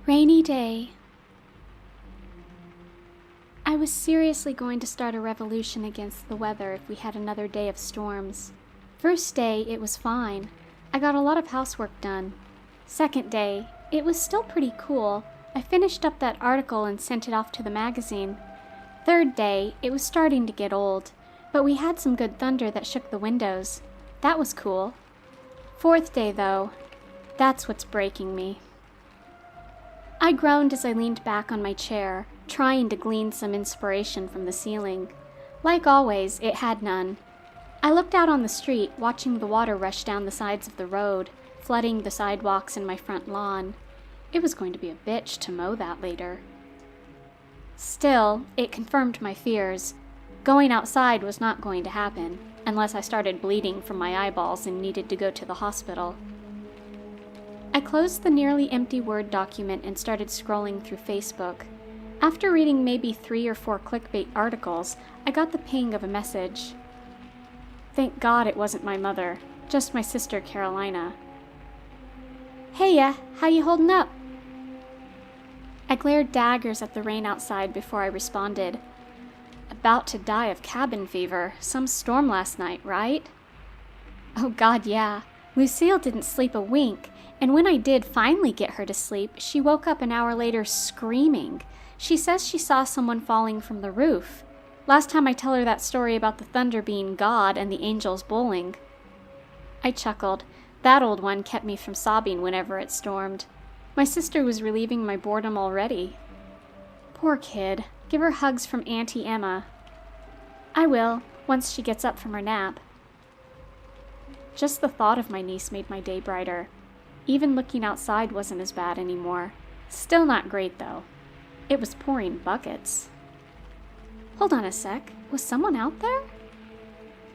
Rainy day. I was seriously going to start a revolution against the weather if we had another day of storms. First day, it was fine. I got a lot of housework done. Second day, it was still pretty cool. I finished up that article and sent it off to the magazine. Third day, it was starting to get old, but we had some good thunder that shook the windows. That was cool. Fourth day, though, that's what's breaking me. I groaned as I leaned back on my chair, trying to glean some inspiration from the ceiling. Like always, it had none. I looked out on the street, watching the water rush down the sides of the road, flooding the sidewalks and my front lawn. It was going to be a bitch to mow that later. Still, it confirmed my fears. Going outside was not going to happen, unless I started bleeding from my eyeballs and needed to go to the hospital. I closed the nearly empty Word document and started scrolling through Facebook. After reading maybe 3 or 4 clickbait articles, I got the ping of a message. Thank God it wasn't my mother, just my sister Carolina. Heya, how you holding up? I glared daggers at the rain outside before I responded. About to die of cabin fever, some storm last night, right? Oh God, yeah. Lucille didn't sleep a wink, and when I did finally get her to sleep, she woke up an hour later screaming. She says she saw someone falling from the roof. Last time I tell her that story about the thunder being God and the angels bowling. I chuckled. That old one kept me from sobbing whenever it stormed. My sister was relieving my boredom already. Poor kid. Give her hugs from Auntie Emma. I will, once she gets up from her nap. Just the thought of my niece made my day brighter. Even looking outside wasn't as bad anymore. Still not great, though. It was pouring buckets. Hold on a sec. Was someone out there?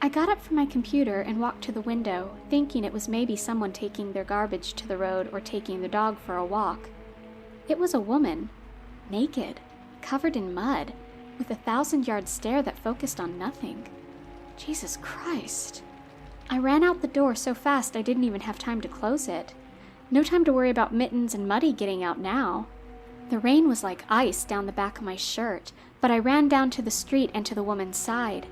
I got up from my computer and walked to the window, thinking it was maybe someone taking their garbage to the road or taking their dog for a walk. It was a woman. Naked. Covered in mud. With a 1,000-yard stare that focused on nothing. Jesus Christ. I ran out the door so fast I didn't even have time to close it. No time to worry about Mittens and Muddy getting out now. The rain was like ice down the back of my shirt, but I ran down to the street and to the woman's side.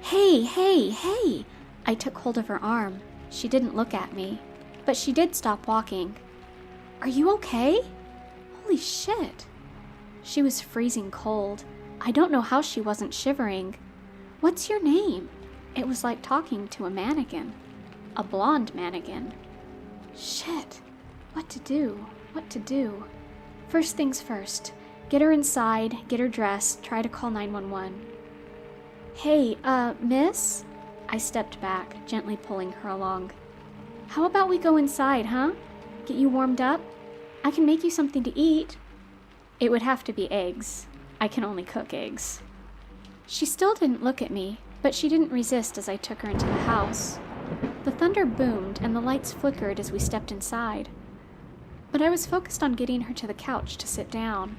Hey, hey, hey! I took hold of her arm. She didn't look at me, but she did stop walking. Are you okay? Holy shit! She was freezing cold. I don't know how she wasn't shivering. What's your name? It was like talking to a mannequin. A blonde mannequin. Shit. What to do? What to do? First things first. Get her inside, get her dressed, try to call 911. Hey, miss? I stepped back, gently pulling her along. How about we go inside, huh? Get you warmed up? I can make you something to eat. It would have to be eggs. I can only cook eggs. She still didn't look at me, but she didn't resist as I took her into the house. The thunder boomed and the lights flickered as we stepped inside. But I was focused on getting her to the couch to sit down.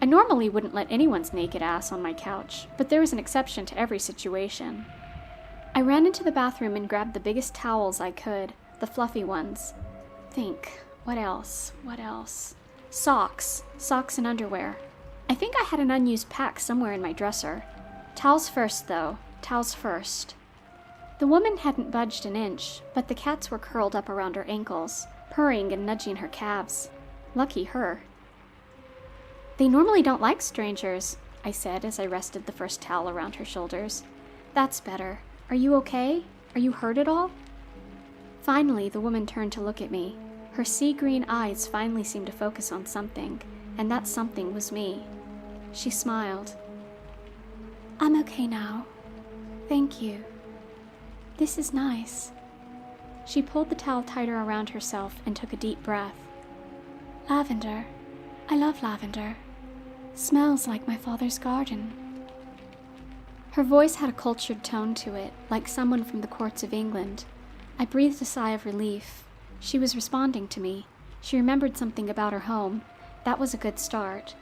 I normally wouldn't let anyone's naked ass on my couch, but there was an exception to every situation. I ran into the bathroom and grabbed the biggest towels I could, the fluffy ones. Think, what else? What else? Socks and underwear. I think I had an unused pack somewhere in my dresser. Towels first, though. Towels first. The woman hadn't budged an inch, but the cats were curled up around her ankles, purring and nudging her calves. Lucky her. They normally don't like strangers, I said as I rested the first towel around her shoulders. That's better. Are you okay? Are you hurt at all? Finally, the woman turned to look at me. Her sea-green eyes finally seemed to focus on something, and that something was me. She smiled. I'm okay now. Thank you. This is nice. She pulled the towel tighter around herself and took a deep breath. Lavender. I love lavender. Smells like my father's garden. Her voice had a cultured tone to it, like someone from the courts of England. I breathed a sigh of relief. She was responding to me. She remembered something about her home. That was a good start.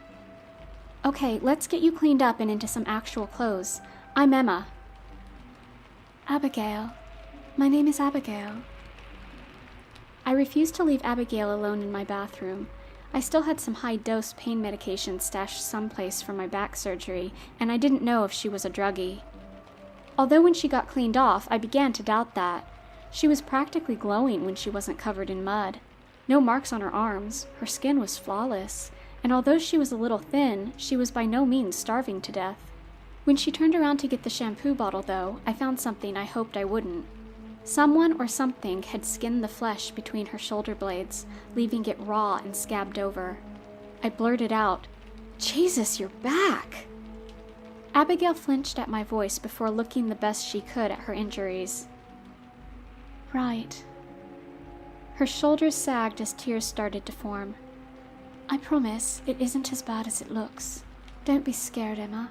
Okay, let's get you cleaned up and into some actual clothes. I'm Emma. Abigail. My name is Abigail. I refused to leave Abigail alone in my bathroom. I still had some high-dose pain medication stashed someplace from my back surgery, and I didn't know if she was a druggie. Although when she got cleaned off, I began to doubt that. She was practically glowing when she wasn't covered in mud. No marks on her arms, her skin was flawless, and although she was a little thin, she was by no means starving to death. When she turned around to get the shampoo bottle, though, I found something I hoped I wouldn't. Someone or something had skinned the flesh between her shoulder blades, leaving it raw and scabbed over. I blurted out, "Jesus, you're back!" Abigail flinched at my voice before looking the best she could at her injuries. "Right." Her shoulders sagged as tears started to form. "I promise it isn't as bad as it looks. Don't be scared, Emma."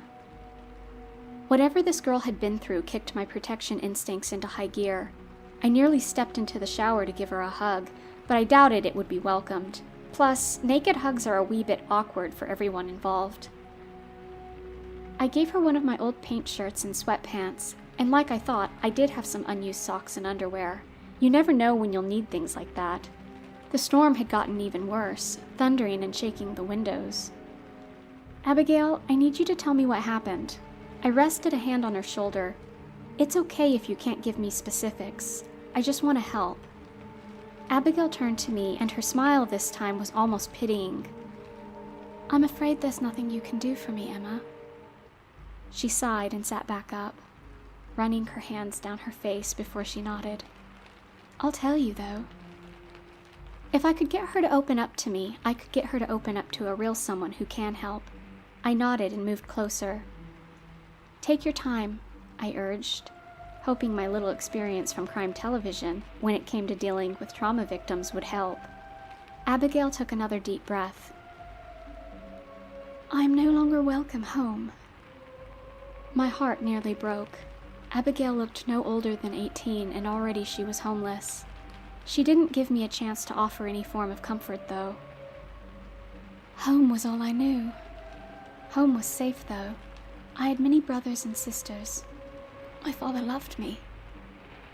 Whatever this girl had been through kicked my protection instincts into high gear. I nearly stepped into the shower to give her a hug, but I doubted it would be welcomed. Plus, naked hugs are a wee bit awkward for everyone involved. I gave her one of my old paint shirts and sweatpants, and like I thought, I did have some unused socks and underwear. You never know when you'll need things like that. The storm had gotten even worse, thundering and shaking the windows. "Abigail, I need you to tell me what happened." I rested a hand on her shoulder. "It's okay if you can't give me specifics. I just want to help." Abigail turned to me, and her smile this time was almost pitying. "I'm afraid there's nothing you can do for me, Emma." She sighed and sat back up, running her hands down her face before she nodded. "I'll tell you, though. If I could get her to open up to me, I could get her to open up to a real someone who can help." I nodded and moved closer. "Take your time," I urged, hoping my little experience from crime television, when it came to dealing with trauma victims, would help. Abigail took another deep breath. "I'm no longer welcome home." My heart nearly broke. Abigail looked no older than 18, and already she was homeless. She didn't give me a chance to offer any form of comfort, though. "Home was all I knew. Home was safe, though. I had many brothers and sisters. My father loved me."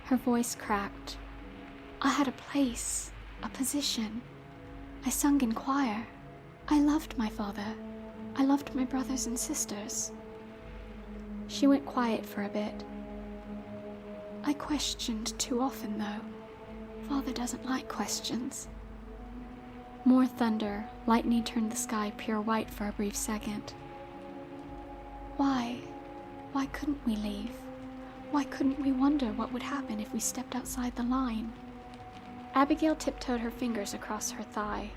Her voice cracked. "I had a place, a position. I sung in choir. I loved my father. I loved my brothers and sisters." She went quiet for a bit. "I questioned too often, though. Father doesn't like questions." More thunder. Lightning turned the sky pure white for a brief second. Why couldn't we leave? Why couldn't we wonder what would happen if we stepped outside the line?" Abigail tiptoed her fingers across her thigh.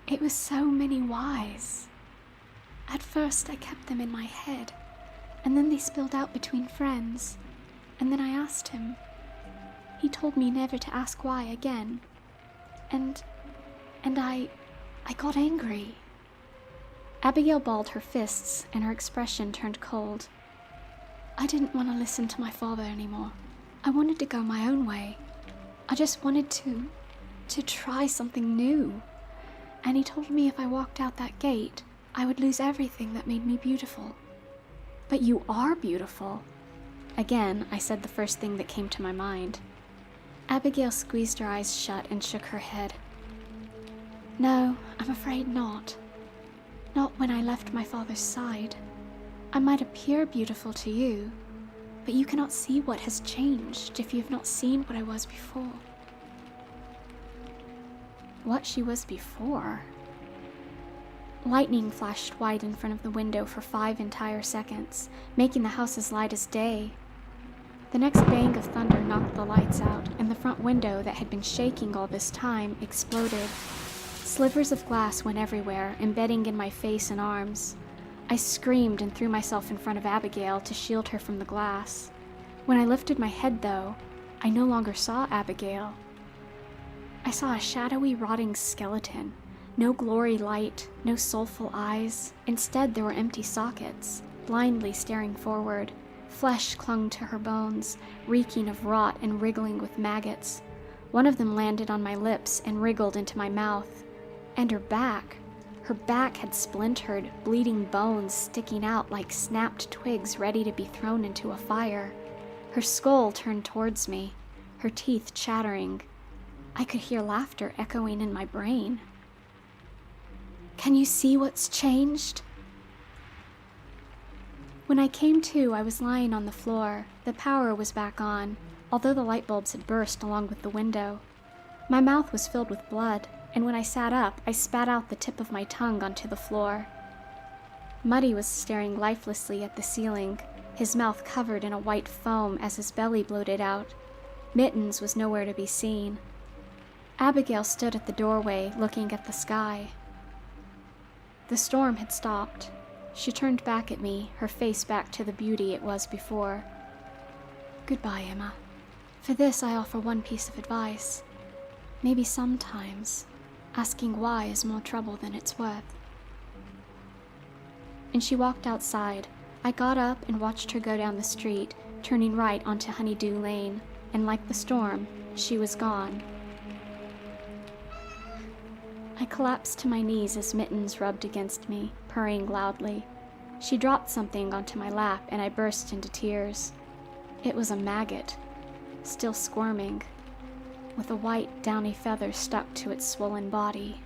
"It was so many whys. At first I kept them in my head, and then they spilled out between friends, and then I asked him. He told me never to ask why again, and I got angry." Abigail balled her fists, and her expression turned cold. "I didn't want to listen to my father anymore. I wanted to go my own way. I just wanted to try something new. And he told me if I walked out that gate, I would lose everything that made me beautiful." "But you are beautiful." Again, I said the first thing that came to my mind. Abigail squeezed her eyes shut and shook her head. "No, I'm afraid not. Not when I left my father's side. I might appear beautiful to you, but you cannot see what has changed if you have not seen what I was before." What she was before? Lightning flashed wide in front of the window for 5 entire seconds, making the house as light as day. The next bang of thunder knocked the lights out, and the front window that had been shaking all this time exploded. Slivers of glass went everywhere, embedding in my face and arms. I screamed and threw myself in front of Abigail to shield her from the glass. When I lifted my head, though, I no longer saw Abigail. I saw a shadowy, rotting skeleton. No glory light, no soulful eyes. Instead, there were empty sockets, blindly staring forward. Flesh clung to her bones, reeking of rot and wriggling with maggots. One of them landed on my lips and wriggled into my mouth. And her back had splintered, bleeding bones sticking out like snapped twigs ready to be thrown into a fire. Her skull turned towards me, her teeth chattering. I could hear laughter echoing in my brain. Can you see what's changed?" When I came to, I was lying on the floor. The power was back on, although the light bulbs had burst along with the window. My mouth was filled with blood, and when I sat up, I spat out the tip of my tongue onto the floor. Muddy was staring lifelessly at the ceiling, his mouth covered in a white foam as his belly bloated out. Mittens was nowhere to be seen. Abigail stood at the doorway, looking at the sky. The storm had stopped. She turned back at me, her face back to the beauty it was before. "Goodbye, Emma. For this I offer one piece of advice. Maybe sometimes asking why is more trouble than it's worth." And she walked outside. I got up and watched her go down the street, turning right onto Honeydew Lane, and like the storm, she was gone. I collapsed to my knees as Mittens rubbed against me, purring loudly. She dropped something onto my lap, and I burst into tears. It was a maggot, still squirming, with a white, downy feather stuck to its swollen body.